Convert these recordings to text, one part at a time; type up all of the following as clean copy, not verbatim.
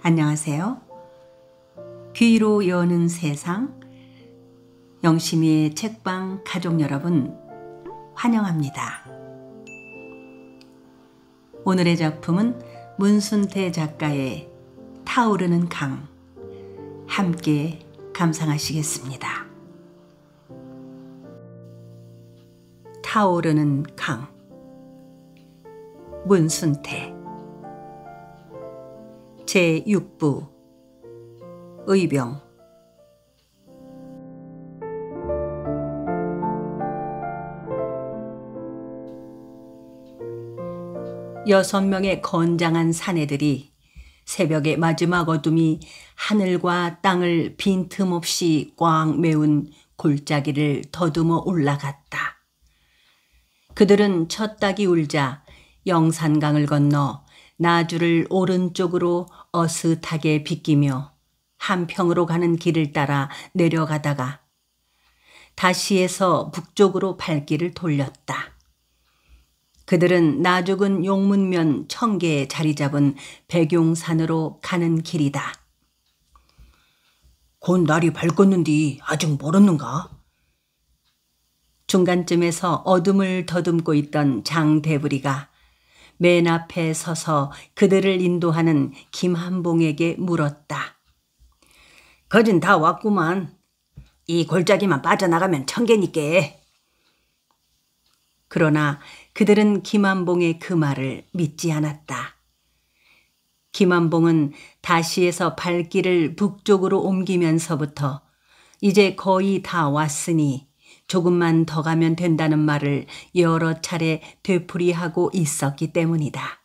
안녕하세요. 귀로 여는 세상, 영심이의 책방 가족 여러분 환영합니다. 오늘의 작품은 문순태 작가의 타오르는 강, 함께 감상하시겠습니다. 타오르는 강, 문순태. 제6부 의병. 6명의 건장한 사내들이 새벽의 마지막 어둠이 하늘과 땅을 빈틈없이 꽉 메운 골짜기를 더듬어 올라갔다. 그들은 첫 닭이 울자 영산강을 건너 나주를 오른쪽으로 어슷하게 비끼며 한평으로 가는 길을 따라 내려가다가 다시에서 북쪽으로 발길을 돌렸다. 그들은 나죽은 용문면 청계에 자리 잡은 백용산으로 가는 길이다. 곧 날이 밝겠는디 아직 멀었는가? 중간쯤에서 어둠을 더듬고 있던 장대부리가 맨 앞에 서서 그들을 인도하는 김한봉에게 물었다. 거진 다 왔구만. 이 골짜기만 빠져나가면 천계니께. 그러나 그들은 김한봉의 그 말을 믿지 않았다. 김한봉은 다시에서 발길을 북쪽으로 옮기면서부터 이제 거의 다 왔으니 조금만 더 가면 된다는 말을 여러 차례 되풀이하고 있었기 때문이다.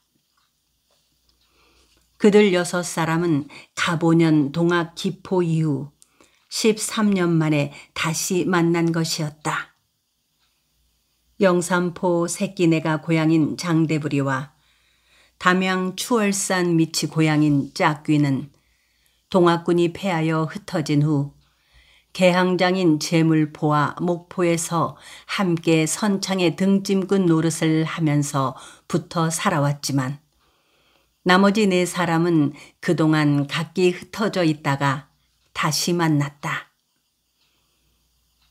그들 6사람은 가보년 동학 기포 이후 13년 만에 다시 만난 것이었다. 영산포 새끼네가 고향인 장대부리와 담양 추월산 밑이 고향인 짝귀는 동학군이 패하여 흩어진 후 개항장인 제물포와 목포에서 함께 선창의 등짐꾼 노릇을 하면서 붙어 살아왔지만 나머지 4사람은 그동안 각기 흩어져 있다가 다시 만났다.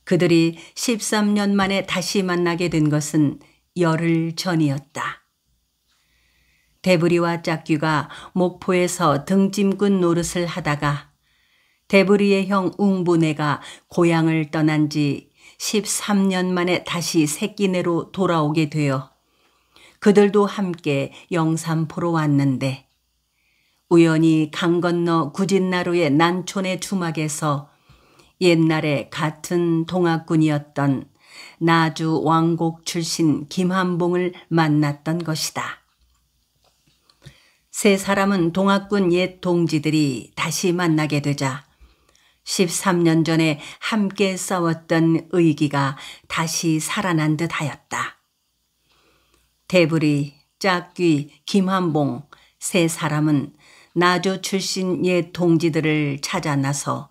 그들이 13년 만에 다시 만나게 된 것은 열흘 전이었다. 대부리와 짝귀가 목포에서 등짐꾼 노릇을 하다가 대부리의 형 웅부네가 고향을 떠난 지 13년 만에 다시 새끼네로 돌아오게 되어 그들도 함께 영산포로 왔는데 우연히 강 건너 구진나루의 난촌의 주막에서 옛날에 같은 동학군이었던 나주 왕곡 출신 김한봉을 만났던 것이다. 3사람은 동학군 옛 동지들이 다시 만나게 되자 13년 전에 함께 싸웠던 의기가 다시 살아난 듯 하였다. 대부리, 짝귀, 김한봉 3사람은 나주 출신 옛 동지들을 찾아 나서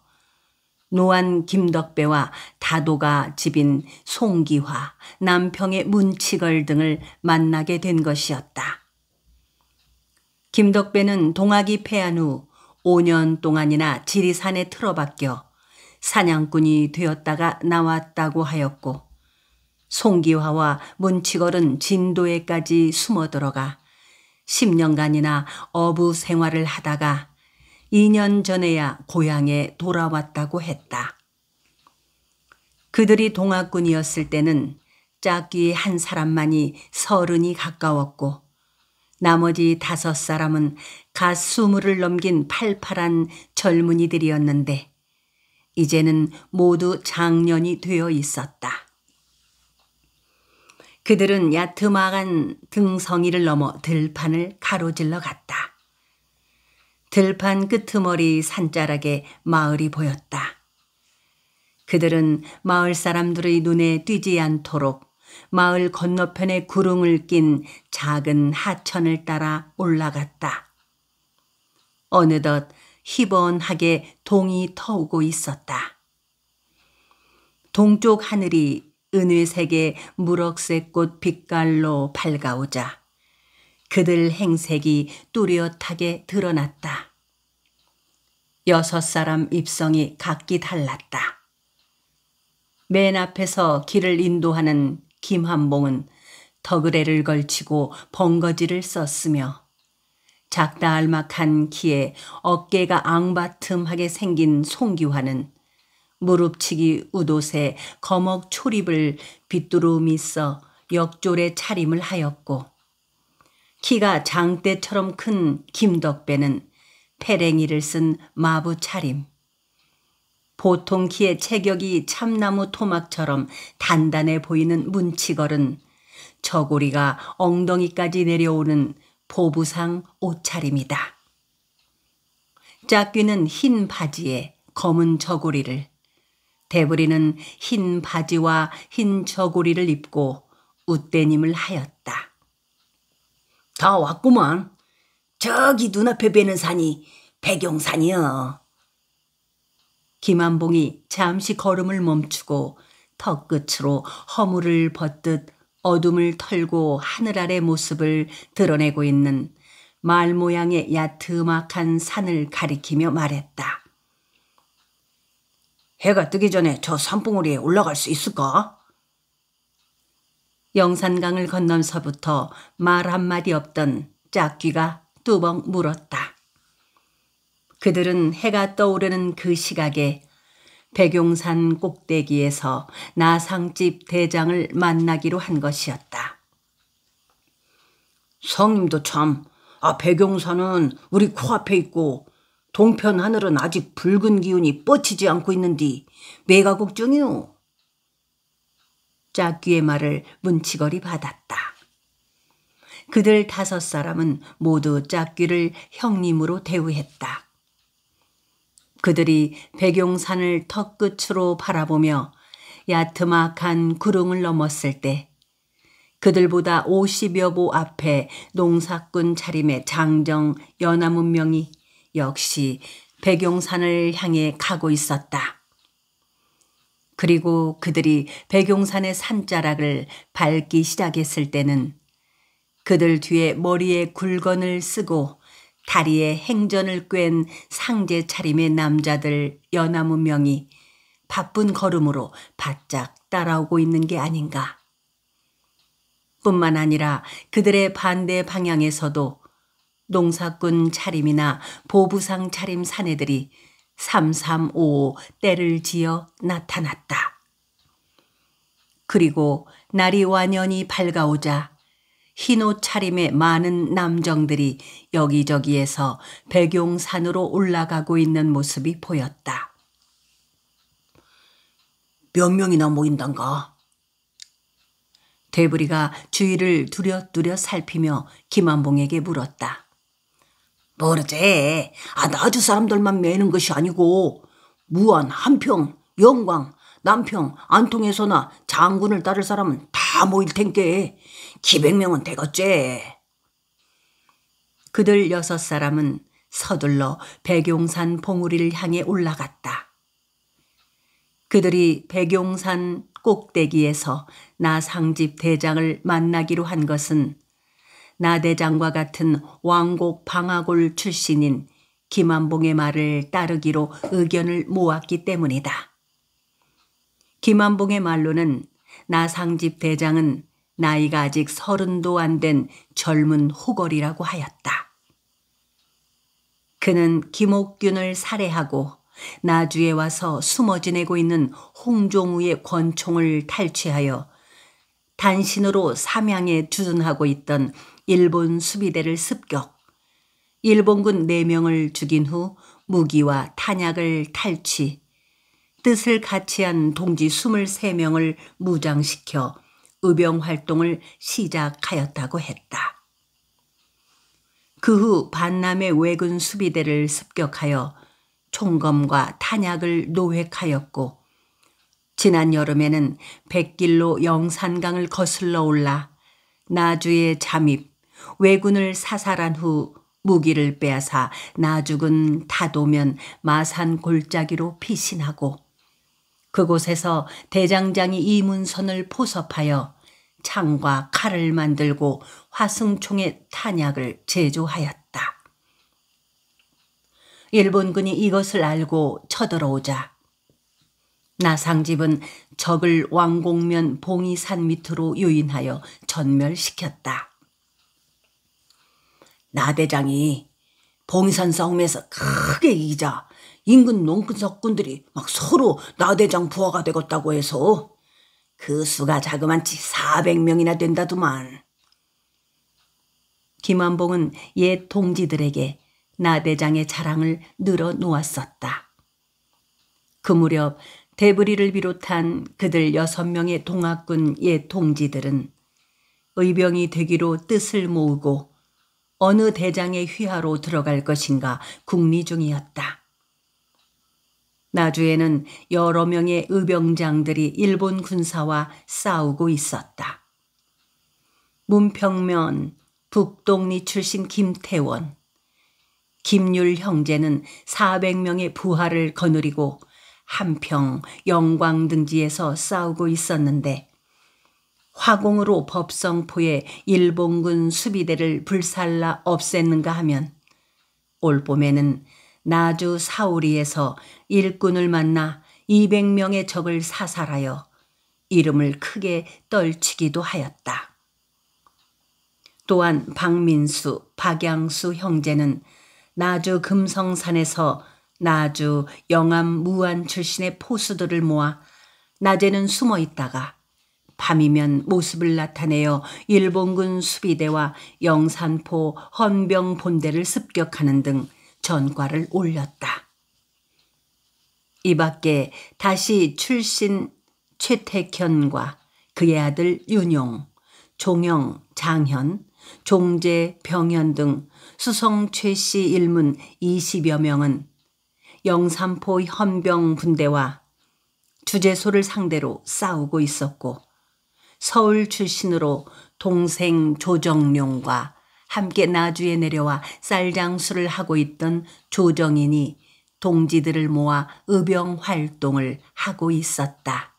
노안 김덕배와 다도가 집인 송기화, 남평의 문치걸 등을 만나게 된 것이었다. 김덕배는 동학이 패한 후 5년 동안이나 지리산에 틀어박혀 사냥꾼이 되었다가 나왔다고 하였고 송기화와 문치걸은 진도에까지 숨어들어가 10년간이나 어부 생활을 하다가 2년 전에야 고향에 돌아왔다고 했다. 그들이 동학군이었을 때는 짝귀 1사람만이 30이 가까웠고 나머지 5사람은 갓 20을 넘긴 팔팔한 젊은이들이었는데 이제는 모두 장년이 되어 있었다. 그들은 야트막한 등성이를 넘어 들판을 가로질러 갔다. 들판 끄트머리 산자락에 마을이 보였다. 그들은 마을 사람들의 눈에 띄지 않도록 마을 건너편에 구릉을 낀 작은 하천을 따라 올라갔다. 어느덧 희번하게 동이 터오고 있었다. 동쪽 하늘이 은회색의 무럭새꽃 빛깔로 밝아오자 그들 행색이 뚜렷하게 드러났다. 6사람 입성이 각기 달랐다. 맨 앞에서 길을 인도하는 김한봉은 덕으레를 걸치고 번거지를 썼으며 작다 알막한 키에 어깨가 앙바틈하게 생긴 송기화는 무릎치기 웃옷에 거먹 초립을 빗두루미 써 역졸의 차림을 하였고, 키가 장대처럼 큰 김덕배는 패랭이를 쓴 마부 차림, 보통 키의 체격이 참나무 토막처럼 단단해 보이는 문치걸은 저고리가 엉덩이까지 내려오는 보부상 옷차림이다. 짝귀는 흰 바지에 검은 저고리를, 대부리는 흰 바지와 흰 저고리를 입고 웃대님을 하였다. 다 왔구만. 저기 눈앞에 뵈는 산이 백용산이여. 김한봉이 잠시 걸음을 멈추고 턱끝으로 허물을 벗듯 어둠을 털고 하늘 아래 모습을 드러내고 있는 말 모양의 야트막한 산을 가리키며 말했다. 해가 뜨기 전에 저 산봉우리에 올라갈 수 있을까? 영산강을 건너서부터 말 한마디 없던 짝귀가 뚜벅 물었다. 그들은 해가 떠오르는 그 시각에 백용산 꼭대기에서 나상집 대장을 만나기로 한 것이었다. 성님도 참, 백용산은 우리 코앞에 있고 동편 하늘은 아직 붉은 기운이 뻗치지 않고 있는디 매가국 중이오. 짝귀의 말을 문치걸이 받았다. 그들 5사람은 모두 짝귀를 형님으로 대우했다. 그들이 백용산을 턱끝으로 바라보며 야트막한 구릉을 넘었을 때 그들보다 50여 보 앞에 농사꾼 차림의 장정 연화문명이 역시 백용산을 향해 가고 있었다. 그리고 그들이 백용산의 산자락을 밟기 시작했을 때는 그들 뒤에 머리에 굴건을 쓰고 다리에 행전을 꿰은 상제 차림의 남자들 연화문명이 바쁜 걸음으로 바짝 따라오고 있는 게 아닌가. 뿐만 아니라 그들의 반대 방향에서도 농사꾼 차림이나 보부상 차림 사내들이 335 때를 지어 나타났다. 그리고 날이 완연히 밝아오자 흰옷 차림의 많은 남정들이 여기저기에서 백용산으로 올라가고 있는 모습이 보였다. 몇 명이나 모인단가? 대부리가 주위를 두려두려 살피며 김한봉에게 물었다. 모르지. 나주 사람들만 매는 것이 아니고 무안, 한평, 영광, 남평, 안통에서나 장군을 따를 사람은 다 모일 텐께 기백명은 되겠지. 그들 6사람은 서둘러 백용산 봉우리를 향해 올라갔다. 그들이 백용산 꼭대기에서 나상집 대장을 만나기로 한 것은 나 대장과 같은 왕곡 방아골 출신인 김한봉의 말을 따르기로 의견을 모았기 때문이다. 김한봉의 말로는 나상집 대장은 나이가 아직 30도 안 된 젊은 호걸이라고 하였다. 그는 김옥균을 살해하고 나주에 와서 숨어 지내고 있는 홍종우의 권총을 탈취하여 단신으로 삼양에 주둔하고 있던 일본 수비대를 습격, 일본군 4명을 죽인 후 무기와 탄약을 탈취, 뜻을 같이 한 동지 23명을 무장시켜 의병 활동을 시작하였다고 했다. 그 후 반남의 왜군 수비대를 습격하여 총검과 탄약을 노획하였고 지난 여름에는 백길로 영산강을 거슬러 올라 나주에 잠입, 왜군을 사살한 후 무기를 빼앗아 나주군 다도면 마산 골짜기로 피신하고 그곳에서 대장장이 이문선을 포섭하여 창과 칼을 만들고 화승총의 탄약을 제조하였다. 일본군이 이것을 알고 쳐들어오자 나상집은 적을 왕곡면 봉이산 밑으로 유인하여 전멸시켰다. 나대장이 봉이산 싸움에서 크게 이기자 인근 농군석군들이 막 서로 나대장 부하가 되겠다고 해서 그 수가 자그만치 400명이나 된다더만. 김완봉은 옛 동지들에게 나대장의 자랑을 늘어놓았었다. 그 무렵 대부리를 비롯한 그들 6명의 동학군 옛 동지들은 의병이 되기로 뜻을 모으고 어느 대장의 휘하로 들어갈 것인가 궁리 중이었다. 나주에는 여러 명의 의병장들이 일본 군사와 싸우고 있었다. 문평면 북동리 출신 김태원, 김율 형제는 400명의 부하를 거느리고 한평, 영광 등지에서 싸우고 있었는데 화공으로 법성포에 일본군 수비대를 불살라 없앴는가 하면 올봄에는 나주 사우리에서 일꾼을 만나 200명의 적을 사살하여 이름을 크게 떨치기도 하였다. 또한 박민수, 박양수 형제는 나주 금성산에서 나주, 영암, 무안 출신의 포수들을 모아 낮에는 숨어 있다가 밤이면 모습을 나타내어 일본군 수비대와 영산포 헌병 본대를 습격하는 등 전과를 올렸다. 이 밖에 다시 출신 최택현과 그의 아들 윤용, 종영, 장현, 종재, 병현 등 수성 최씨 일문 20여 명은 영산포 헌병 분대와 주재소를 상대로 싸우고 있었고 서울 출신으로 동생 조정룡과 함께 나주에 내려와 쌀장수를 하고 있던 조정인이 동지들을 모아 의병 활동을 하고 있었다.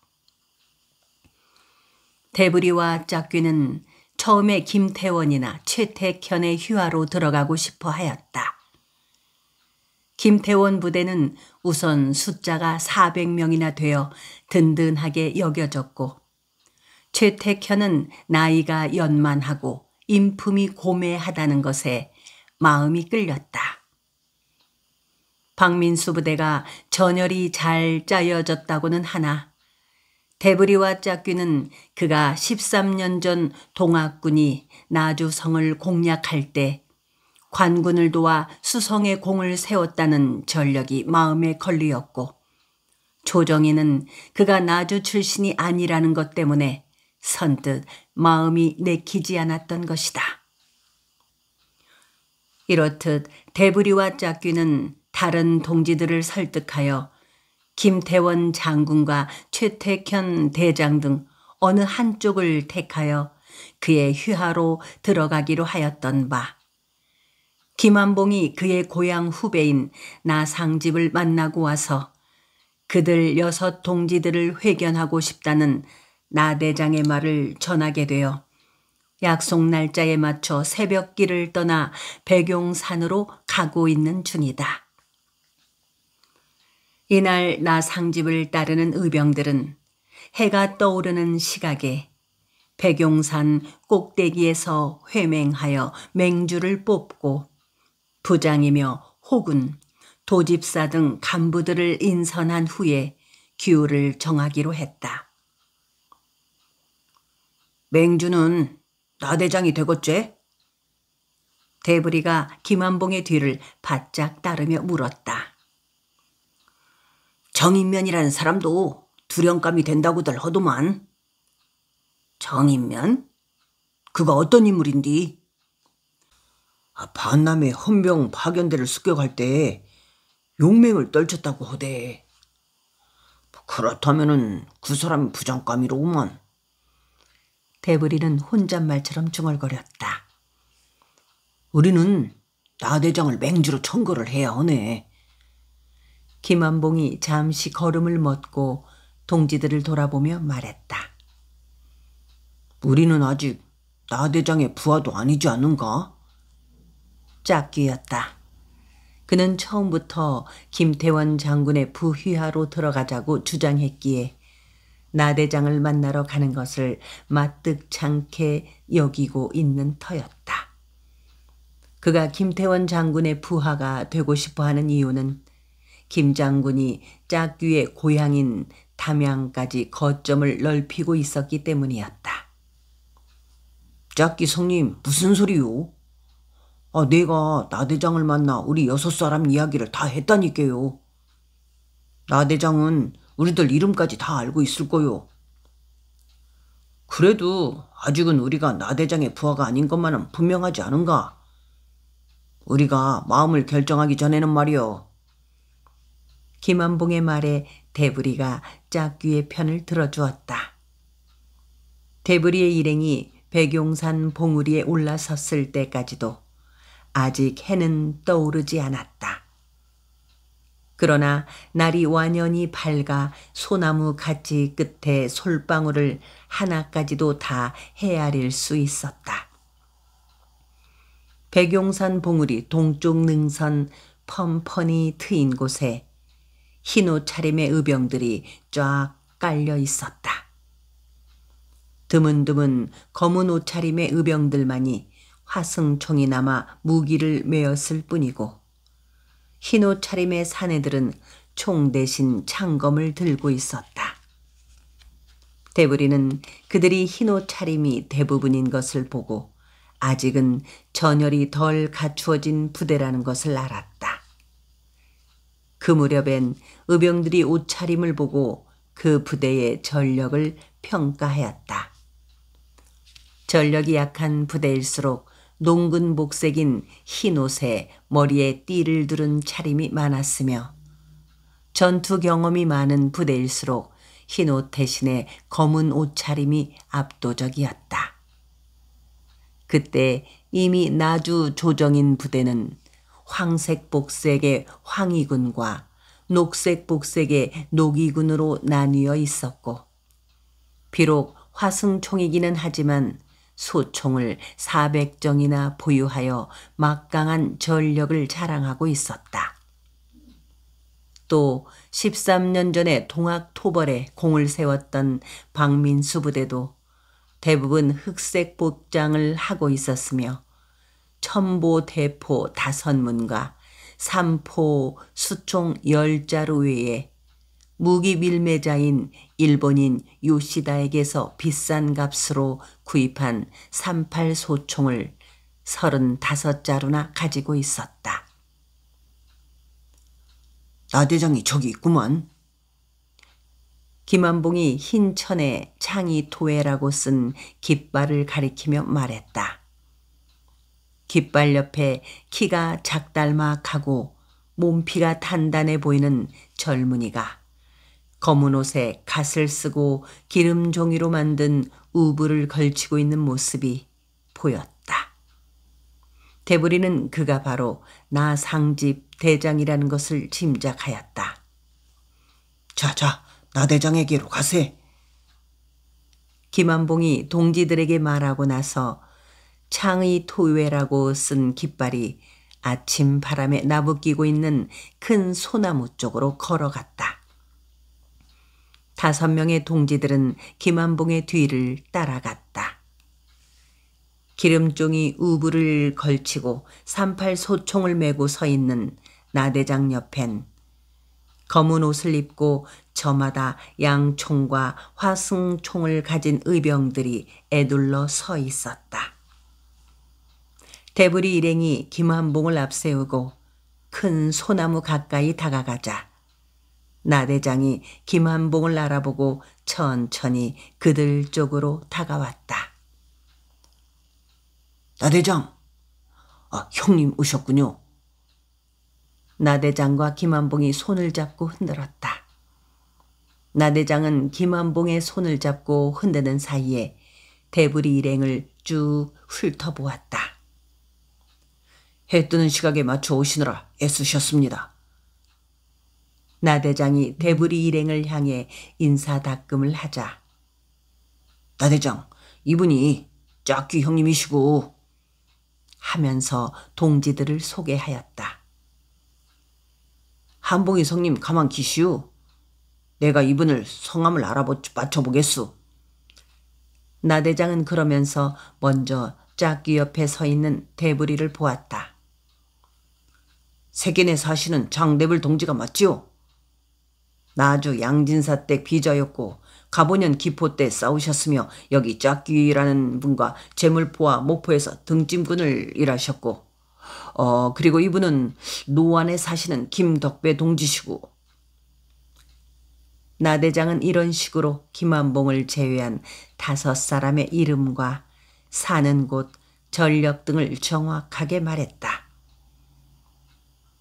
대부리와 짝귀는 처음에 김태원이나 최택현의 휘하로 들어가고 싶어 하였다. 김태원 부대는 우선 숫자가 400명이나 되어 든든하게 여겨졌고 최택현은 나이가 연만하고 인품이 고매하다는 것에 마음이 끌렸다. 박민수 부대가 전열이 잘 짜여졌다고는 하나 대부리와 짝귀는 그가 13년 전 동학군이 나주성을 공략할 때 관군을 도와 수성에 공을 세웠다는 전력이 마음에 걸리었고 조정희는 그가 나주 출신이 아니라는 것 때문에 선뜻 마음이 내키지 않았던 것이다. 이렇듯 대부리와 짝귀는 다른 동지들을 설득하여 김태원 장군과 최택현 대장 등 어느 한쪽을 택하여 그의 휘하로 들어가기로 하였던 바 김완봉이 그의 고향 후배인 나상집을 만나고 와서 그들 6 동지들을 회견하고 싶다는 나대장의 말을 전하게 되어 약속 날짜에 맞춰 새벽길을 떠나 백용산으로 가고 있는 중이다. 이날 나상집을 따르는 의병들은 해가 떠오르는 시각에 백용산 꼭대기에서 회맹하여 맹주를 뽑고 부장이며 호군, 도집사 등 간부들을 인선한 후에 기후를 정하기로 했다. 맹주는 나대장이 되겠지? 대부리가 김완봉의 뒤를 바짝 따르며 물었다. 정인면이라는 사람도 두령감이 된다고들 하더만. 정인면? 그가 어떤 인물인디? 반남의 헌병 파견대를 습격할 때 용맹을 떨쳤다고 하대. 그렇다면은 그 사람이 부장감이로구만. 대부리는 혼잣말처럼 중얼거렸다. 우리는 나대장을 맹주로 청거를 해야 하네. 김완봉이 잠시 걸음을 멎고 동지들을 돌아보며 말했다. 우리는 아직 나대장의 부하도 아니지 않은가? 짝귀였다. 그는 처음부터 김태원 장군의 부휘하로 들어가자고 주장했기에 나대장을 만나러 가는 것을 마뜩찮게 여기고 있는 터였다. 그가 김태원 장군의 부하가 되고 싶어하는 이유는 김 장군이 짝귀의 고향인 담양까지 거점을 넓히고 있었기 때문이었다. 짝귀 성님 무슨 소리요? 내가 나대장을 만나 우리 6사람 이야기를 다 했다니까요. 나대장은 우리들 이름까지 다 알고 있을 거요. 그래도 아직은 우리가 나대장의 부하가 아닌 것만은 분명하지 않은가? 우리가 마음을 결정하기 전에는 말이요. 김한봉의 말에 대부리가 짝귀의 편을 들어주었다. 대부리의 일행이 백용산 봉우리에 올라섰을 때까지도 아직 해는 떠오르지 않았다. 그러나 날이 완연히 밝아 소나무 가지 끝에 솔방울을 하나까지도 다 헤아릴 수 있었다. 백용산 봉우리 동쪽 능선 펀펀히 트인 곳에 흰 옷차림의 의병들이 쫙 깔려 있었다. 드문드문 검은 옷차림의 의병들만이 화승총이 남아 무기를 메었을 뿐이고 흰 옷차림의 사내들은 총 대신 창검을 들고 있었다. 대부리는 그들이 흰 옷차림이 대부분인 것을 보고 아직은 전열이 덜 갖추어진 부대라는 것을 알았다. 그 무렵엔 의병들이 옷차림을 보고 그 부대의 전력을 평가하였다. 전력이 약한 부대일수록 농근 복색인 흰 옷에 머리에 띠를 두른 차림이 많았으며 전투 경험이 많은 부대일수록 흰 옷 대신에 검은 옷차림이 압도적이었다. 그때 이미 나주 조정인 부대는 황색 복색의 황희군과 녹색 복색의 녹이군으로 나뉘어 있었고 비록 화승총이기는 하지만 소총을 400정이나 보유하여 막강한 전력을 자랑하고 있었다. 또 13년 전에 동학토벌에 공을 세웠던 박민수 부대도 대부분 흑색 복장을 하고 있었으며 첨보 대포 5문과 삼포 수총 10자루 외에 무기 밀매자인 일본인 요시다에게서 비싼 값으로 구입한 38 소총을 35자루나 가지고 있었다. 나대장이 저기 있구만. 김한봉이 흰 천에 창의토해라고 쓴 깃발을 가리키며 말했다. 깃발 옆에 키가 작달막하고 몸피가 단단해 보이는 젊은이가 검은 옷에 갓을 쓰고 기름 종이로 만든 우부를 걸치고 있는 모습이 보였다. 대부리는 그가 바로 나상집 대장이라는 것을 짐작하였다. 자, 나대장에게로 가세. 김한봉이 동지들에게 말하고 나서 창의 토외라고 쓴 깃발이 아침 바람에 나부끼고 있는 큰 소나무 쪽으로 걸어갔다. 5명의 동지들은 김한봉의 뒤를 따라갔다. 기름종이 우부를 걸치고 38 소총을 메고 서 있는 나대장 옆엔 검은 옷을 입고 저마다 양총과 화승총을 가진 의병들이 애둘러 서 있었다. 대부리 일행이 김한봉을 앞세우고 큰 소나무 가까이 다가가자 나대장이 김한봉을 알아보고 천천히 그들 쪽으로 다가왔다. 나대장, 형님 오셨군요. 나대장과 김한봉이 손을 잡고 흔들었다. 나대장은 김한봉의 손을 잡고 흔드는 사이에 대부리 일행을 쭉 훑어보았다. 해 뜨는 시각에 맞춰 오시느라 애쓰셨습니다. 나대장이 대부리 일행을 향해 인사닦음을 하자 나대장, 이분이 짝귀 형님이시고 하면서 동지들을 소개하였다. 한봉이 성님 가만 기시오. 내가 이분을 성함을 맞춰보겠소. 나대장은 그러면서 먼저 짝귀 옆에 서 있는 대부리를 보았다. 세간에 사시는 장대불 동지가 맞지요? 나주 양진사 때 비자였고 가보년 기포 때 싸우셨으며 여기 짝귀라는 분과 제물포와 목포에서 등짐군을 일하셨고 그리고 이분은 노안에 사시는 김덕배 동지시고. 나대장은 이런 식으로 김한봉을 제외한 5사람의 이름과 사는 곳, 전력 등을 정확하게 말했다.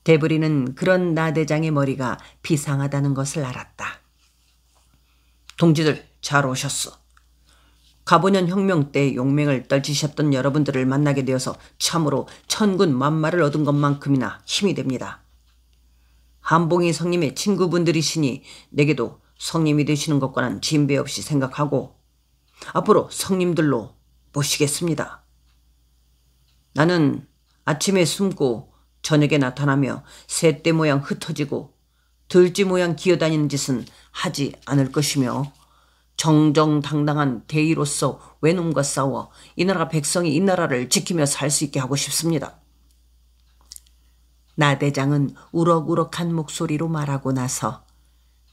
대부리는 그런 나대장의 머리가 비상하다는 것을 알았다. 동지들 잘 오셨어. 가보년 혁명 때 용맹을 떨치셨던 여러분들을 만나게 되어서 참으로 천군 만마를 얻은 것만큼이나 힘이 됩니다. 한봉이 성님의 친구분들이시니 내게도 성님이 되시는 것과는 진배 없이 생각하고 앞으로 성님들로 모시겠습니다. 나는 아침에 숨고 저녁에 나타나며 새떼 모양 흩어지고 들쥐 모양 기어다니는 짓은 하지 않을 것이며 정정당당한 대의로서 외놈과 싸워 이 나라 백성이 이 나라를 지키며 살 수 있게 하고 싶습니다. 나대장은 우럭우럭한 목소리로 말하고 나서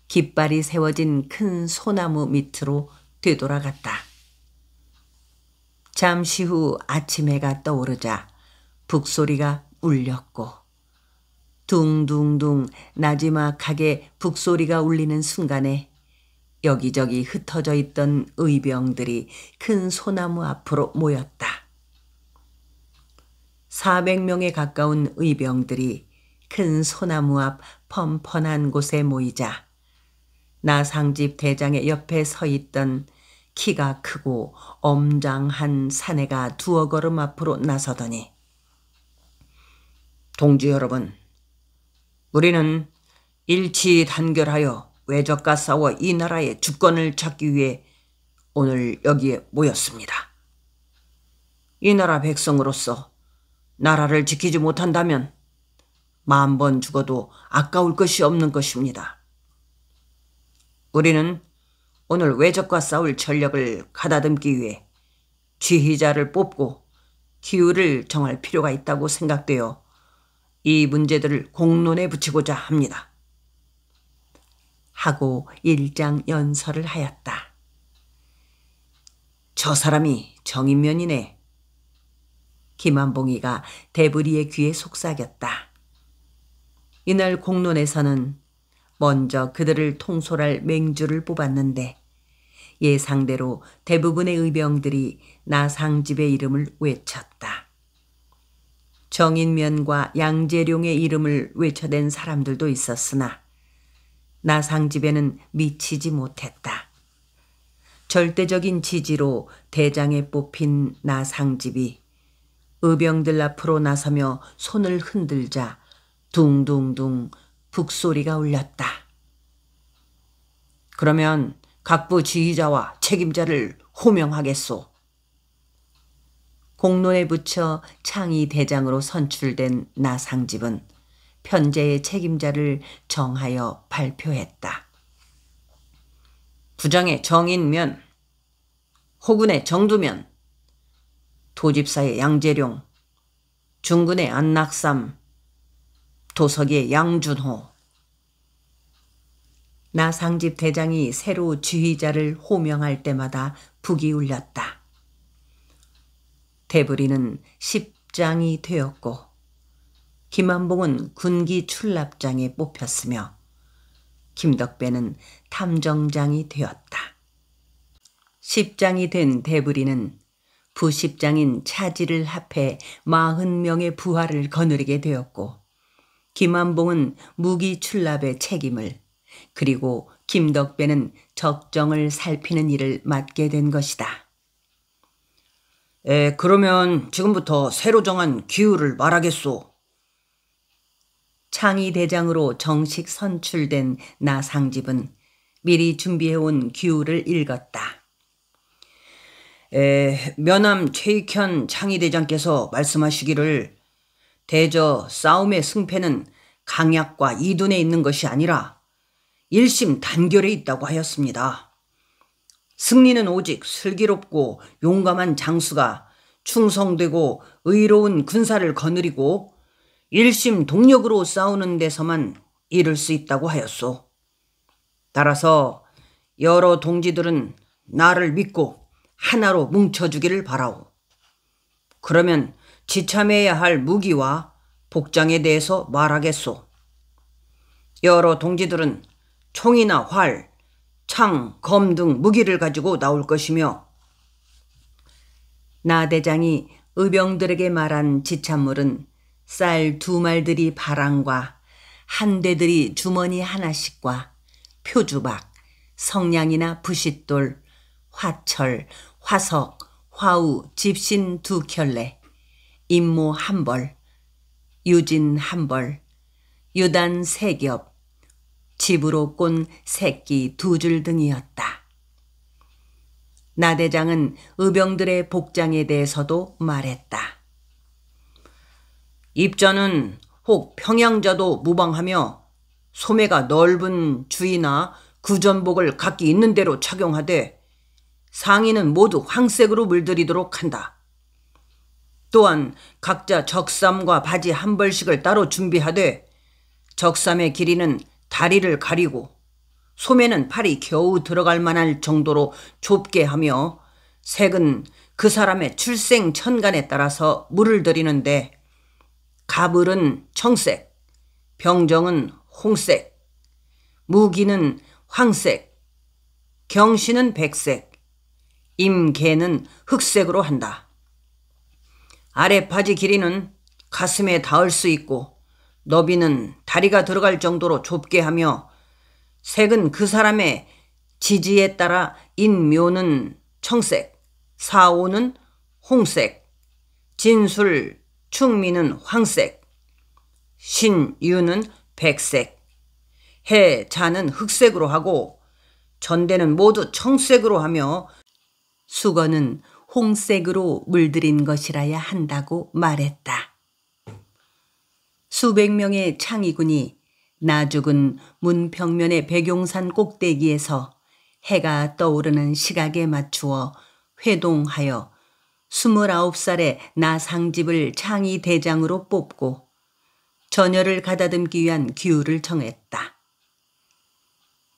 깃발이 세워진 큰 소나무 밑으로 되돌아갔다. 잠시 후 아침 해가 떠오르자 북소리가 울렸고 둥둥둥 나지막하게 북소리가 울리는 순간에 여기저기 흩어져 있던 의병들이 큰 소나무 앞으로 모였다. 400명에 가까운 의병들이 큰 소나무 앞 펀펀한 곳에 모이자 나상집 대장의 옆에 서 있던 키가 크고 엄장한 사내가 2어 걸음 앞으로 나서더니 동지 여러분, 우리는 일치단결하여 외적과 싸워 이 나라의 주권을 찾기 위해 오늘 여기에 모였습니다. 이 나라 백성으로서 나라를 지키지 못한다면 10,000번 죽어도 아까울 것이 없는 것입니다. 우리는 오늘 외적과 싸울 전력을 가다듬기 위해 지휘자를 뽑고 기후를 정할 필요가 있다고 생각되어 이 문제들을 공론에 붙이고자 합니다. 하고 일장연설을 하였다. 저 사람이 정인면이네. 김한봉이가 대부리의 귀에 속삭였다. 이날 공론에서는 먼저 그들을 통솔할 맹주를 뽑았는데 예상대로 대부분의 의병들이 나상집의 이름을 외쳤다. 정인면과 양재룡의 이름을 외쳐댄 사람들도 있었으나 나상집에는 미치지 못했다. 절대적인 지지로 대장에 뽑힌 나상집이 의병들 앞으로 나서며 손을 흔들자 둥둥둥 북소리가 울렸다. 그러면 각부 지휘자와 책임자를 호명하겠소. 공론에 붙여 창의 대장으로 선출된 나상집은 편제의 책임자를 정하여 발표했다. 부장의 정인면, 호군의 정두면, 도집사의 양재룡, 중군의 안낙삼, 도석이의 양준호. 나상집 대장이 새로 지휘자를 호명할 때마다 북이 울렸다. 대부리는 10장이 되었고 김한봉은 군기 출납장에 뽑혔으며 김덕배는 탐정장이 되었다. 10장이 된 대부리는 부십장인 차지를 합해 40명의 부하를 거느리게 되었고 김한봉은 무기 출납의 책임을 그리고 김덕배는 적정을 살피는 일을 맡게 된 것이다. 그러면 지금부터 새로 정한 기후를 말하겠소. 창의 대장으로 정식 선출된 나상집은 미리 준비해온 기후를 읽었다. 면함 최익현 창의 대장께서 말씀하시기를 대저 싸움의 승패는 강약과 이둔에 있는 것이 아니라 일심 단결에 있다고 하였습니다. 승리는 오직 슬기롭고 용감한 장수가 충성되고 의로운 군사를 거느리고 일심 동력으로 싸우는 데서만 이룰 수 있다고 하였소. 따라서 여러 동지들은 나를 믿고 하나로 뭉쳐주기를 바라오. 그러면 지참해야 할 무기와 복장에 대해서 말하겠소. 여러 동지들은 총이나 활, 창, 검 등 무기를 가지고 나올 것이며, 나 대장이 의병들에게 말한 지참물은 쌀 2말들이 바랑과 한대들이 주머니 하나씩과 표주박, 성냥이나 부싯돌, 화철, 화석, 화우, 집신 2켤레, 임모 1벌, 유진 1벌, 유단 3겹, 집으로 꼰 새끼 2줄 등이었다. 나 대장은 의병들의 복장에 대해서도 말했다. 입자는 혹 평양자도 무방하며 소매가 넓은 주의나 구전복을 각기 있는 대로 착용하되 상의는 모두 황색으로 물들이도록 한다. 또한 각자 적삼과 바지 1벌씩을 따로 준비하되 적삼의 길이는 다리를 가리고 소매는 팔이 겨우 들어갈 만할 정도로 좁게 하며 색은 그 사람의 출생 천간에 따라서 물을 들이는데 가불은 청색, 병정은 홍색, 무기는 황색, 경신은 백색, 임계는 흑색으로 한다. 아래 바지 길이는 가슴에 닿을 수 있고 너비는 다리가 들어갈 정도로 좁게 하며 색은 그 사람의 지지에 따라 인묘는 청색, 사오는 홍색, 진술, 충미는 황색, 신유는 백색, 해, 자는 흑색으로 하고 전대는 모두 청색으로 하며 수건은 홍색으로 물들인 것이라야 한다고 말했다. 수백 명의 창의군이 나죽은 문 벽면의 백용산 꼭대기에서 해가 떠오르는 시각에 맞추어 회동하여 29살의 나상집을 창의 대장으로 뽑고 전열을 가다듬기 위한 규율을 정했다.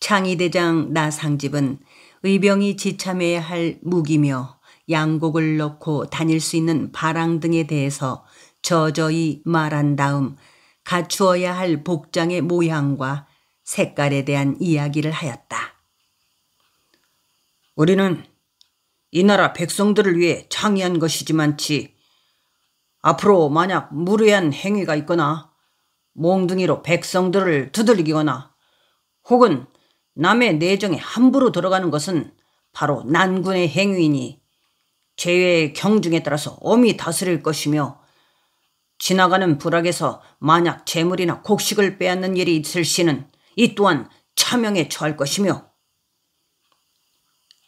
창의 대장 나상집은 의병이 지참해야 할 무기며 양곡을 넣고 다닐 수 있는 바랑 등에 대해서 저저히 말한 다음 갖추어야 할 복장의 모양과 색깔에 대한 이야기를 하였다. 우리는 이 나라 백성들을 위해 창의한 것이지만치 앞으로 만약 무례한 행위가 있거나 몽둥이로 백성들을 두들기거나 혹은 남의 내정에 함부로 들어가는 것은 바로 난군의 행위이니 제외의 경중에 따라서 엄히 다스릴 것이며 지나가는 부락에서 만약 재물이나 곡식을 빼앗는 일이 있을 시는 이 또한 차명에 처할 것이며.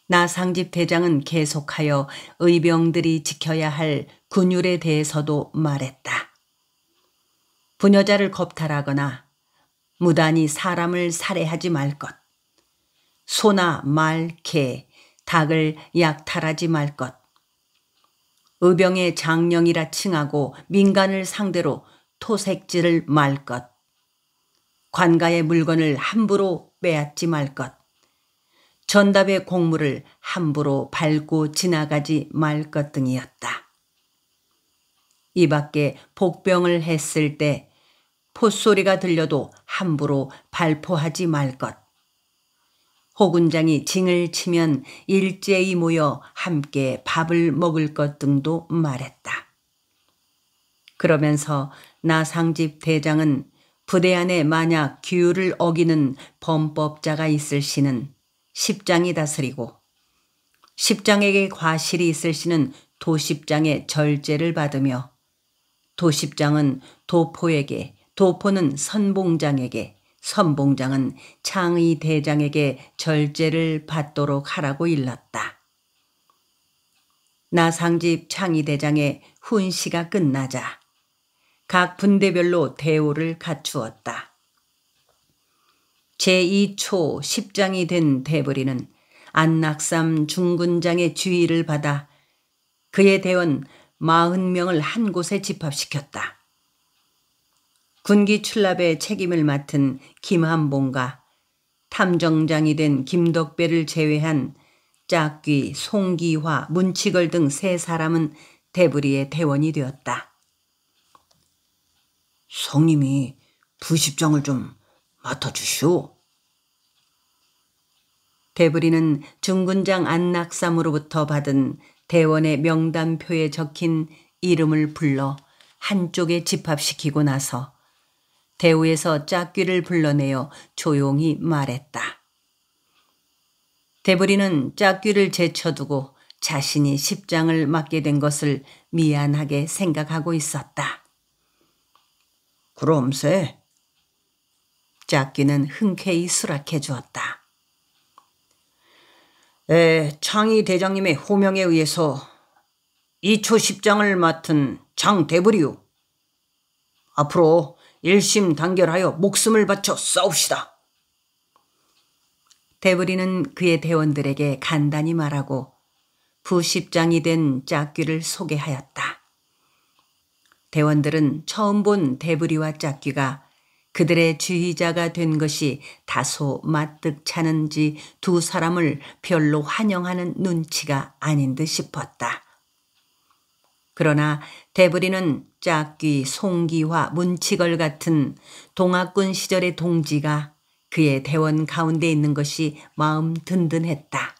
나상집 대장은 계속하여 의병들이 지켜야 할 군율에 대해서도 말했다. 부녀자를 겁탈하거나 무단히 사람을 살해하지 말 것, 소나 말, 개, 닭을 약탈하지 말 것, 의병의 장령이라 칭하고 민간을 상대로 토색질을 말 것, 관가의 물건을 함부로 빼앗지 말 것, 전답의 공물을 함부로 밟고 지나가지 말 것 등이었다. 이 밖에 복병을 했을 때 폿소리가 들려도 함부로 발포하지 말 것, 호군장이 징을 치면 일제히 모여 함께 밥을 먹을 것 등도 말했다. 그러면서 나상집 대장은 부대 안에 만약 규율을 어기는 범법자가 있을 시는 십장이 다스리고 십장에게 과실이 있을 시는 도십장의 절제를 받으며 도십장은 도포에게, 도포는 선봉장에게, 선봉장은 창의 대장에게 절제를 받도록 하라고 일렀다. 나상집 창의 대장의 훈시가 끝나자 각 분대별로 대우를 갖추었다. 제2초 10장이 된 대부리는 안낙삼 중군장의 주의를 받아 그의 대원 40명을 한 곳에 집합시켰다. 군기 출납의 책임을 맡은 김한봉과 탐정장이 된 김덕배를 제외한 짝귀, 송기화, 문치걸 등 3사람은 대부리의 대원이 되었다. 성님이 부십장을 좀 맡아주시오. 대부리는 중군장 안낙삼으로부터 받은 대원의 명단표에 적힌 이름을 불러 한쪽에 집합시키고 나서 대우에서 짝귀를 불러내어 조용히 말했다. 대부리는 짝귀를 제쳐두고 자신이 10장을 맡게 된 것을 미안하게 생각하고 있었다. 그럼세. 짝귀는 흔쾌히 수락해 주었다. 창희 대장님의 호명에 의해서 2초 10장을 맡은 장대부리요. 앞으로 일심단결하여 목숨을 바쳐 싸웁시다. 대부리는 그의 대원들에게 간단히 말하고 부십장이 된 짝귀를 소개하였다. 대원들은 처음 본 대부리와 짝귀가 그들의 주의자가 된 것이 다소 마뜩찮은지 2사람을 별로 환영하는 눈치가 아닌 듯 싶었다. 그러나 대부리는 짝귀, 송기화, 문치걸 같은 동학군 시절의 동지가 그의 대원 가운데 있는 것이 마음 든든했다.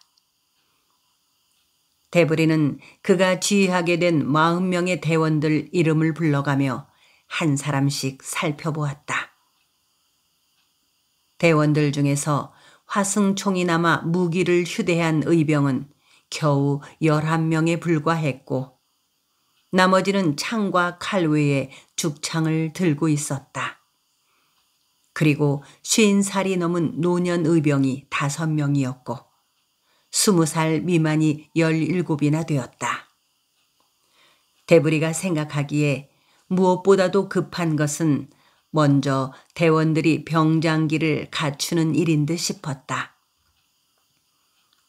대부리는 그가 지휘하게 된 40명의 대원들 이름을 불러가며 한 사람씩 살펴보았다. 대원들 중에서 화승총이나마 무기를 휴대한 의병은 겨우 11명에 불과했고 나머지는 창과 칼 외에 죽창을 들고 있었다. 그리고 50살이 넘은 노년 의병이 5명이었고 20살 미만이 17이나 되었다. 대부리가 생각하기에 무엇보다도 급한 것은 먼저 대원들이 병장기를 갖추는 일인 듯 싶었다.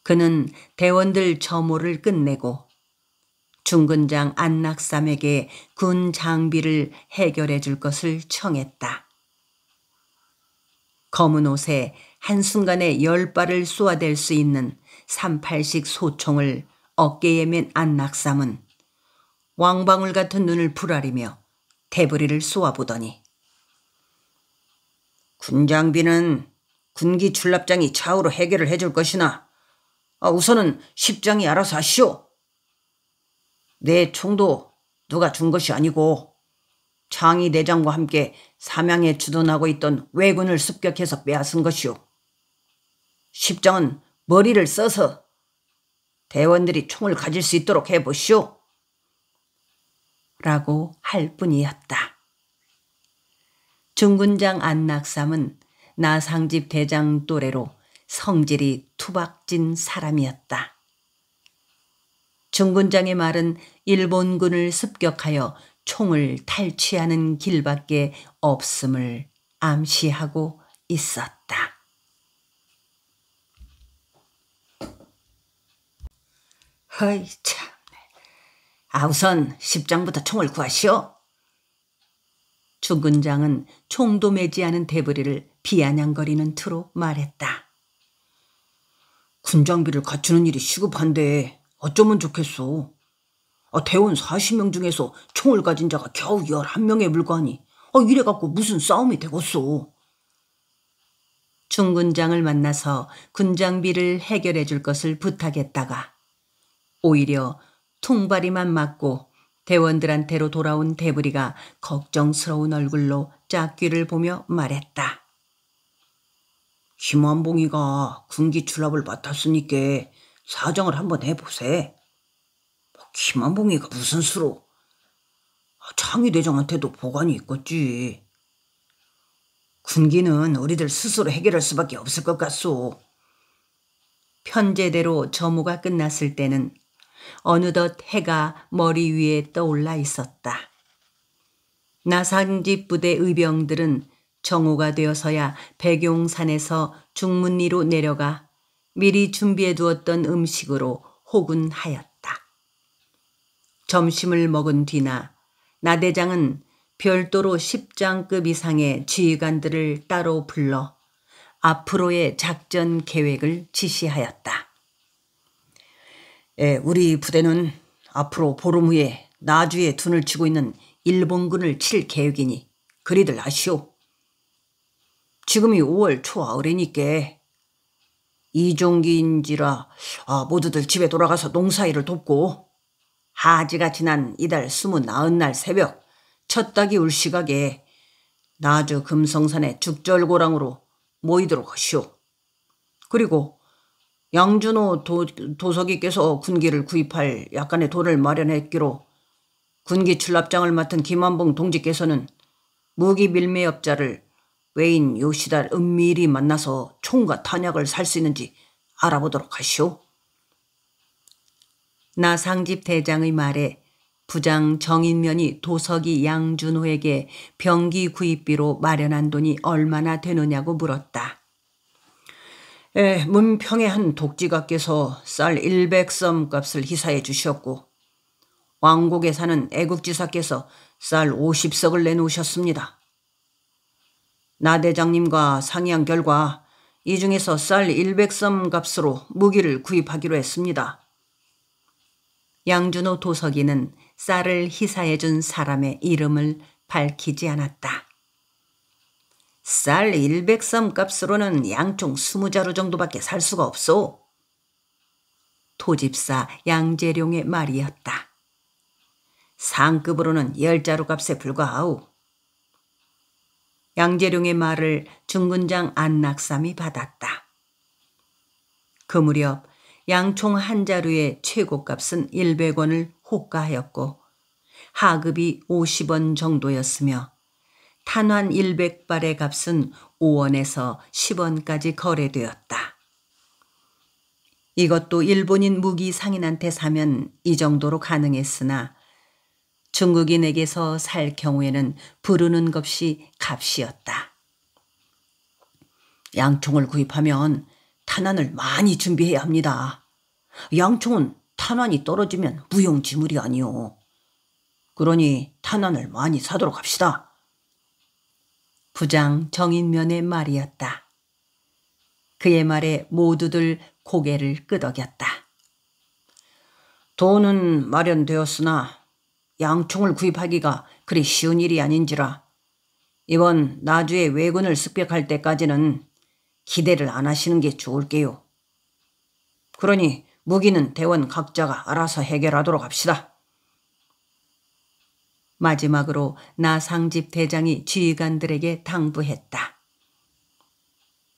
그는 대원들 점호를 끝내고 중군장 안낙삼에게 군 장비를 해결해 줄 것을 청했다. 검은 옷에 한순간에 10발을 쏘아댈 수 있는 38식 소총을 어깨에 맨 안낙삼은 왕방울 같은 눈을 부라리며 대부리를 쏘아보더니 군장비는 군기 출납장이 차후로 해결을 해줄 것이나 우선은 10장이 알아서 하시오. 내 총도 누가 준 것이 아니고 창희 대장과 함께 삼양에 주둔하고 있던 왜군을 습격해서 빼앗은 것이오. 10장은 머리를 써서 대원들이 총을 가질 수 있도록 해보시오. 라고 할 뿐이었다. 중군장 안낙삼은 나상집 대장 또래로 성질이 투박진 사람이었다. 중군장의 말은 일본군을 습격하여 총을 탈취하는 길밖에 없음을 암시하고 있었다. 허이 참. 우선 10장부터 총을 구하시오. 중군장은 총도 매지 않은 대부리를 비아냥거리는 투로 말했다. 군장비를 갖추는 일이 시급한데 어쩌면 좋겠소. 대원 40명 중에서 총을 가진 자가 겨우 11명에 불과하니 이래갖고 무슨 싸움이 되겠소. 중군장을 만나서 군장비를 해결해 줄 것을 부탁했다가 오히려 퉁바리만 맞고 대원들한테로 돌아온 대부리가 걱정스러운 얼굴로 짝귀를 보며 말했다. 김한봉이가 군기 출납을 맡았으니까 사정을 한번 해보세. 김한봉이가 무슨 수로. 창희 대장한테도 보관이 있겠지. 군기는 우리들 스스로 해결할 수밖에 없을 것 같소. 편제대로 점호가 끝났을 때는 어느덧 해가 머리 위에 떠올라 있었다. 나상집 부대 의병들은 정오가 되어서야 백용산에서 중문리로 내려가 미리 준비해 두었던 음식으로 호군하였다. 점심을 먹은 뒤나 나대장은 별도로 10장급 이상의 지휘관들을 따로 불러 앞으로의 작전 계획을 지시하였다. 우리 부대는 앞으로 보름 후에 나주에 둔을 치고 있는 일본군을 칠 계획이니 그리들 아시오. 지금이 5월 초하을이니까 이종기인지라 모두들 집에 돌아가서 농사일을 돕고 하지가 지난 이달 29날 새벽 첫 닭이 울 시각에 나주 금성산의 죽절고랑으로 모이도록 하시오. 그리고 양준호 도석이께서 군기를 구입할 약간의 돈을 마련했기로 군기 출납장을 맡은 김한봉 동지께서는 무기 밀매업자를 외인 요시달 은밀히 만나서 총과 탄약을 살 수 있는지 알아보도록 하시오. 나상집 대장의 말에 부장 정인면이 도석이 양준호에게 병기 구입비로 마련한 돈이 얼마나 되느냐고 물었다. 문평의 한 독지가께서 쌀 100섬 값을 희사해 주셨고 왕곡에 사는 애국지사께서 쌀 50석을 내놓으셨습니다. 나 대장님과 상의한 결과 이 중에서 쌀 100섬 값으로 무기를 구입하기로 했습니다. 양준호 도석이는 쌀을 희사해 준 사람의 이름을 밝히지 않았다. 쌀 100섬 값으로는 양총 20자루 정도밖에 살 수가 없소. 토집사 양재룡의 말이었다. 상급으로는 10자루 값에 불과하오. 양재룡의 말을 중군장 안낙삼이 받았다. 그 무렵 양총 한 자루의 최고값은 100원을 호가하였고 하급이 50원 정도였으며 탄환 100발의 값은 5원에서 10원까지 거래되었다. 이것도 일본인 무기 상인한테 사면 이 정도로 가능했으나 중국인에게서 살 경우에는 부르는 것이 값이었다. 양총을 구입하면 탄환을 많이 준비해야 합니다. 양총은 탄환이 떨어지면 무용지물이 아니오. 그러니 탄환을 많이 사도록 합시다. 부장 정인면의 말이었다. 그의 말에 모두들 고개를 끄덕였다. 돈은 마련되었으나 양총을 구입하기가 그리 쉬운 일이 아닌지라 이번 나주의 왜군을 습격할 때까지는 기대를 안 하시는 게 좋을게요. 그러니 무기는 대원 각자가 알아서 해결하도록 합시다. 마지막으로 나상집 대장이 지휘관들에게 당부했다.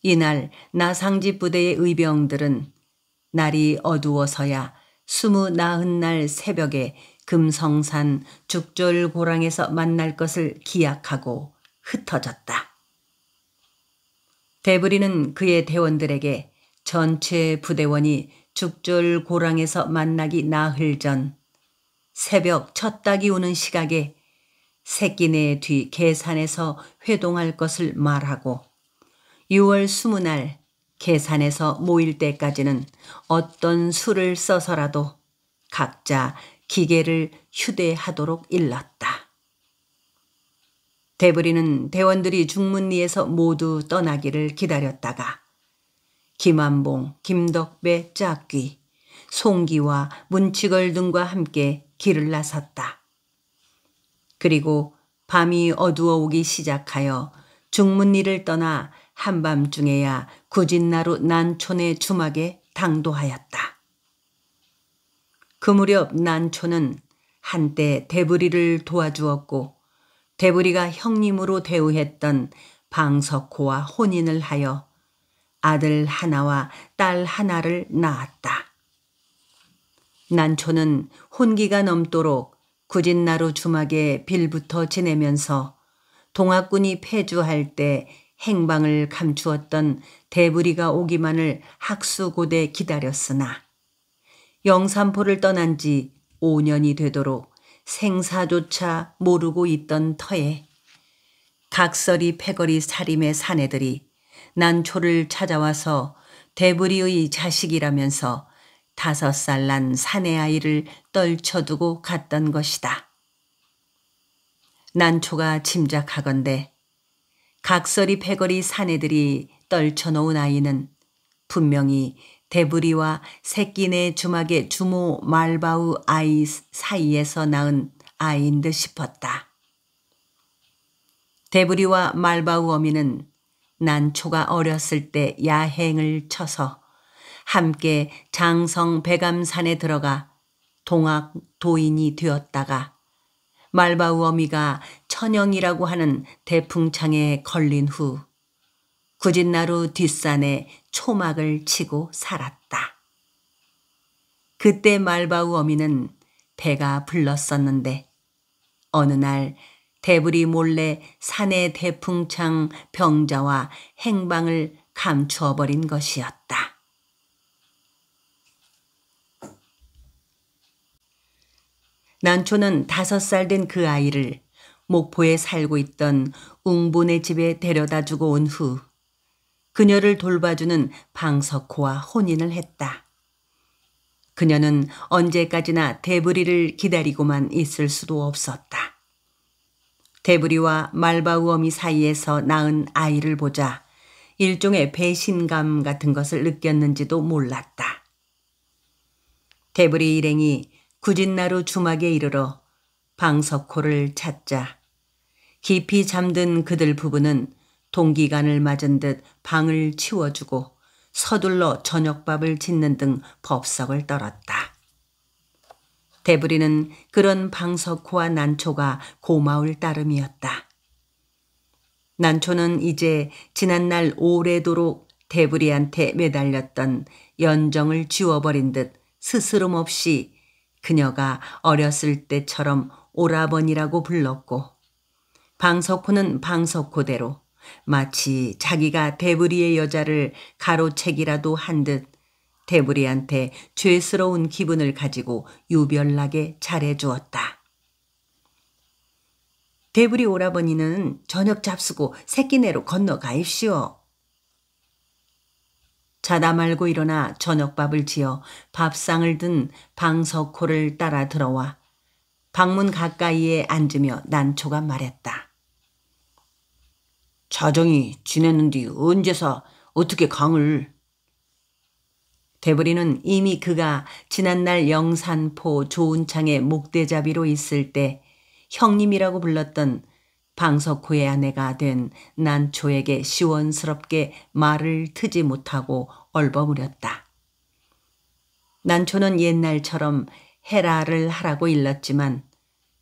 이날 나상집 부대의 의병들은 날이 어두워서야 29날 새벽에 금성산 죽절고랑에서 만날 것을 기약하고 흩어졌다. 대부리는 그의 대원들에게 전체 부대원이 죽절고랑에서 만나기 나흘 전 새벽 첫 닭이 우는 시각에 새끼네 뒤 계산에서 회동할 것을 말하고 6월 20날 계산에서 모일 때까지는 어떤 수를 써서라도 각자 기계를 휴대하도록 일렀다. 대부리는 대원들이 중문리에서 모두 떠나기를 기다렸다가 김한봉, 김덕배, 짝귀, 송기와 문치걸 등과 함께 길을 나섰다. 그리고 밤이 어두워 오기 시작하여 중문리를 떠나 한밤중에야 구진나루 난촌의 주막에 당도하였다. 그 무렵 난촌은 한때 대부리를 도와주었고 대부리가 형님으로 대우했던 방석호와 혼인을 하여 아들 하나와 딸 하나를 낳았다. 난초는 혼기가 넘도록 구진나루 주막에 빌부터 지내면서 동학군이 패주할 때 행방을 감추었던 대부리가 오기만을 학수고대 기다렸으나 영산포를 떠난 지 5년이 되도록 생사조차 모르고 있던 터에 각설이 패거리 살림의 사내들이 난초를 찾아와서 대부리의 자식이라면서 5살 난 사내 아이를 떨쳐두고 갔던 것이다. 난초가 짐작하건대 각설이 패거리 사내들이 떨쳐놓은 아이는 분명히 대부리와 새끼네 주막의 주모 말바우 아이 사이에서 낳은 아이인 듯 싶었다. 대부리와 말바우 어미는 난초가 어렸을 때 야행을 쳐서 함께 장성 백암산에 들어가 동학 도인이 되었다가 말바우 어미가 천영이라고 하는 대풍창에 걸린 후 구진나루 뒷산에 초막을 치고 살았다. 그때 말바우 어미는 배가 불렀었는데 어느 날 대부리 몰래 산의 대풍창 병자와 행방을 감추어 버린 것이었다. 난초는 5살 된 그 아이를 목포에 살고 있던 웅본의 집에 데려다 주고 온 후 그녀를 돌봐주는 방석호와 혼인을 했다. 그녀는 언제까지나 대부리를 기다리고만 있을 수도 없었다. 대부리와 말바우 어미 사이에서 낳은 아이를 보자 일종의 배신감 같은 것을 느꼈는지도 몰랐다. 대부리 일행이 구진나루 주막에 이르러 방석호를 찾자 깊이 잠든 그들 부부는 동기간을 맞은 듯 방을 치워주고 서둘러 저녁밥을 짓는 등 법석을 떨었다. 대부리는 그런 방석호와 난초가 고마울 따름이었다. 난초는 이제 지난날 오래도록 대부리한테 매달렸던 연정을 지워버린 듯 스스럼 없이 그녀가 어렸을 때처럼 오라버니라고 불렀고 방석호는 방석호대로 마치 자기가 대부리의 여자를 가로채기라도 한 듯 대부리한테 죄스러운 기분을 가지고 유별나게 잘해주었다. 대부리 오라버니는 저녁 잡수고 새끼네로 건너가입시오. 자다 말고 일어나 저녁밥을 지어 밥상을 든 방석호를 따라 들어와 방문 가까이에 앉으며 난초가 말했다. 자정이 지냈는디 언제서 어떻게 강을. 대부리는 이미 그가 지난날 영산포 조은창의 목대잡이로 있을 때 형님이라고 불렀던 방석호의 아내가 된 난초에게 시원스럽게 말을 트지 못하고 얼버무렸다. 난초는 옛날처럼 해라를 하라고 일렀지만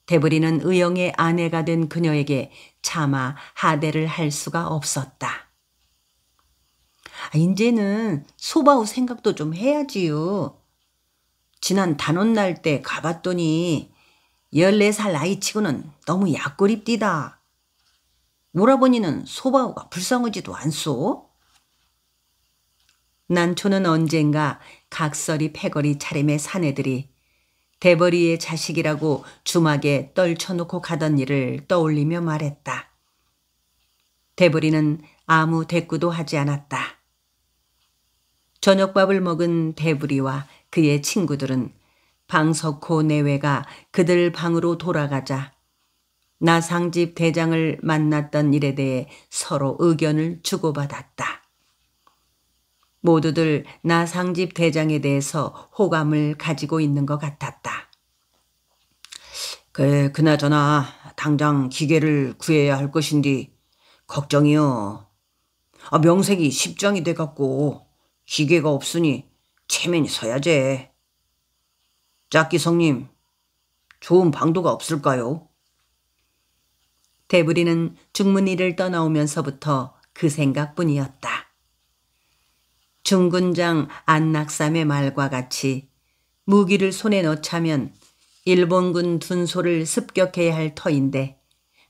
대부리는 의영의 아내가 된 그녀에게 차마 하대를 할 수가 없었다. 이제는 소바우 생각도 좀 해야지요. 지난 단오날 때 가봤더니 14살 나이치고는 너무 약골입디다. 오라버니는 소바우가 불쌍하지도 않소? 난초는 언젠가 각설이 패거리 차림의 사내들이 대버리의 자식이라고 주막에 떨쳐놓고 가던 일을 떠올리며 말했다. 대부리는 아무 대꾸도 하지 않았다. 저녁밥을 먹은 대부리와 그의 친구들은 방석호 내외가 그들 방으로 돌아가자 나상집 대장을 만났던 일에 대해 서로 의견을 주고받았다. 모두들 나상집 대장에 대해서 호감을 가지고 있는 것 같았다. 그나저나 당장 기계를 구해야 할 것인데 걱정이요. 명색이 십장이 돼갖고 기계가 없으니 체면이 서야제. 짝기성님, 좋은 방도가 없을까요? 대부리는 중문리를 떠나오면서부터 그 생각뿐이었다. 중군장 안낙삼의 말과 같이 무기를 손에 넣자면 일본군 둔소를 습격해야 할 터인데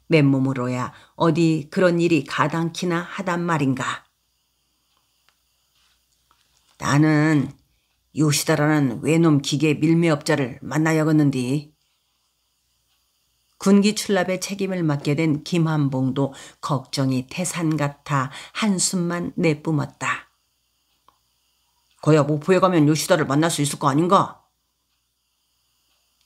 맨몸으로야 어디 그런 일이 가당키나 하단 말인가. 나는 요시다라는 외놈 기계 밀매업자를 만나야겠는디. 군기 출납의 책임을 맡게 된 김한봉도 걱정이 태산 같아 한숨만 내뿜었다. 거야 목포에 가면 요시다를 만날 수 있을 거 아닌가?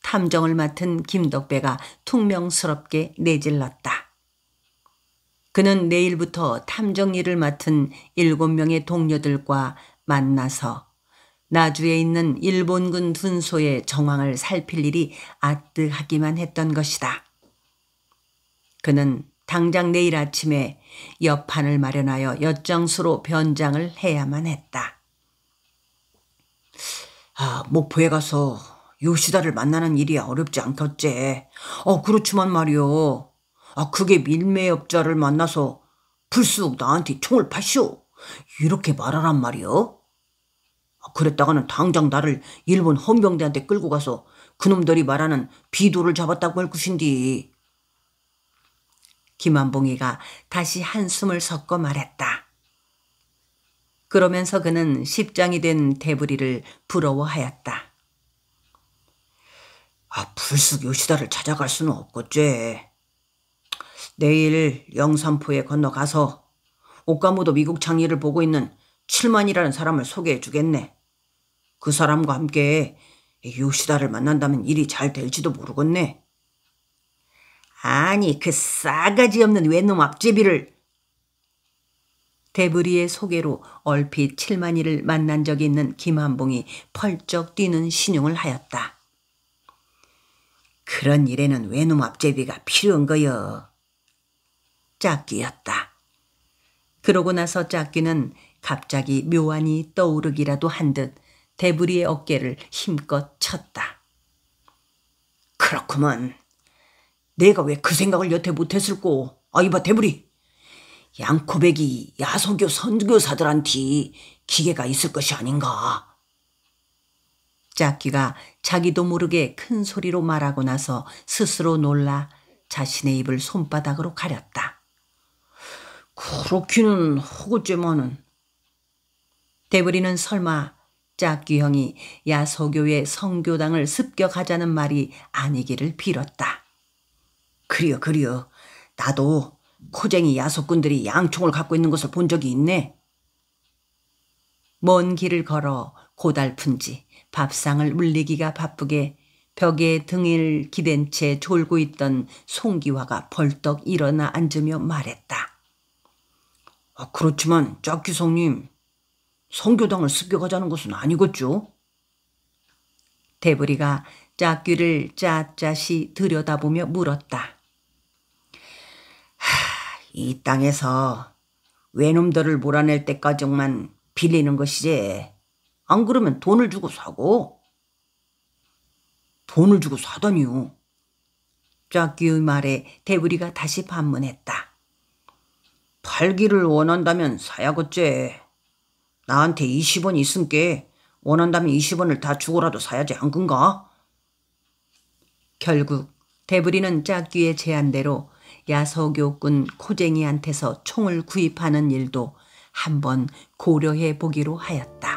탐정을 맡은 김덕배가 퉁명스럽게 내질렀다. 그는 내일부터 탐정 일을 맡은 7명의 동료들과 만나서 나주에 있는 일본군 둔소의 정황을 살필 일이 아뜨하기만 했던 것이다. 그는 당장 내일 아침에 여판을 마련하여 엿장수로 변장을 해야만 했다. 목포에 가서 요시다를 만나는 일이 어렵지 않겠지. 그렇지만 말이오. 그게 밀매업자를 만나서 불쑥 나한테 총을 파시오. 이렇게 말하란 말이오. 그랬다가는 당장 나를 일본 헌병대한테 끌고 가서 그놈들이 말하는 비도를 잡았다고 할 것인디. 김한봉이가 다시 한숨을 섞어 말했다. 그러면서 그는 십장이 된 대부리를 부러워하였다. 불쑥 요시다를 찾아갈 수는 없겠지. 내일 영산포에 건너가서 옥가모도 미국 장리를 보고 있는 칠만이라는 사람을 소개해 주겠네. 그 사람과 함께 요시다를 만난다면 일이 잘 될지도 모르겠네. 아니, 그 싸가지 없는 외놈 앞제비를. 대부리의 소개로 얼핏 칠만이를 만난 적이 있는 김한봉이 펄쩍 뛰는 신용을 하였다. 그런 일에는 외놈 앞제비가 필요한 거여. 짝귀였다. 그러고 나서 짝귀는 갑자기 묘안이 떠오르기라도 한 듯 대부리의 어깨를 힘껏 쳤다. 그렇구먼. 내가 왜 그 생각을 여태 못했을꼬. 이봐 대부리. 양코백이 야소교 선교사들한테 기계가 있을 것이 아닌가. 짝귀가 자기도 모르게 큰 소리로 말하고 나서 스스로 놀라 자신의 입을 손바닥으로 가렸다. 그렇기는 하겠지만은. 대부리는 설마 짝귀 형이 야소교의 성교당을 습격하자는 말이 아니기를 빌었다. 그려. 나도 코쟁이 야소꾼들이 양총을 갖고 있는 것을 본 적이 있네. 먼 길을 걸어 고달픈지 밥상을 물리기가 바쁘게 벽에 등을 기댄 채 졸고 있던 송기화가 벌떡 일어나 앉으며 말했다. 그렇지만 짝귀 성님, 성교당을 습격하자는 것은 아니겠죠? 대부리가 짝귀를 짜짜시 들여다보며 물었다. 이 땅에서 외놈들을 몰아낼 때까지만 빌리는 것이지. 안 그러면 돈을 주고 사고. 돈을 주고 사다니요. 짝귀의 말에 대부리가 다시 반문했다. 팔기를 원한다면 사야겠지. 나한테 20원 있은께 원한다면 20원을 다 주고라도 사야지 않건가? 결국 대부리는 짝귀의 제안대로 야소교꾼 코쟁이한테서 총을 구입하는 일도 한번 고려해 보기로 하였다.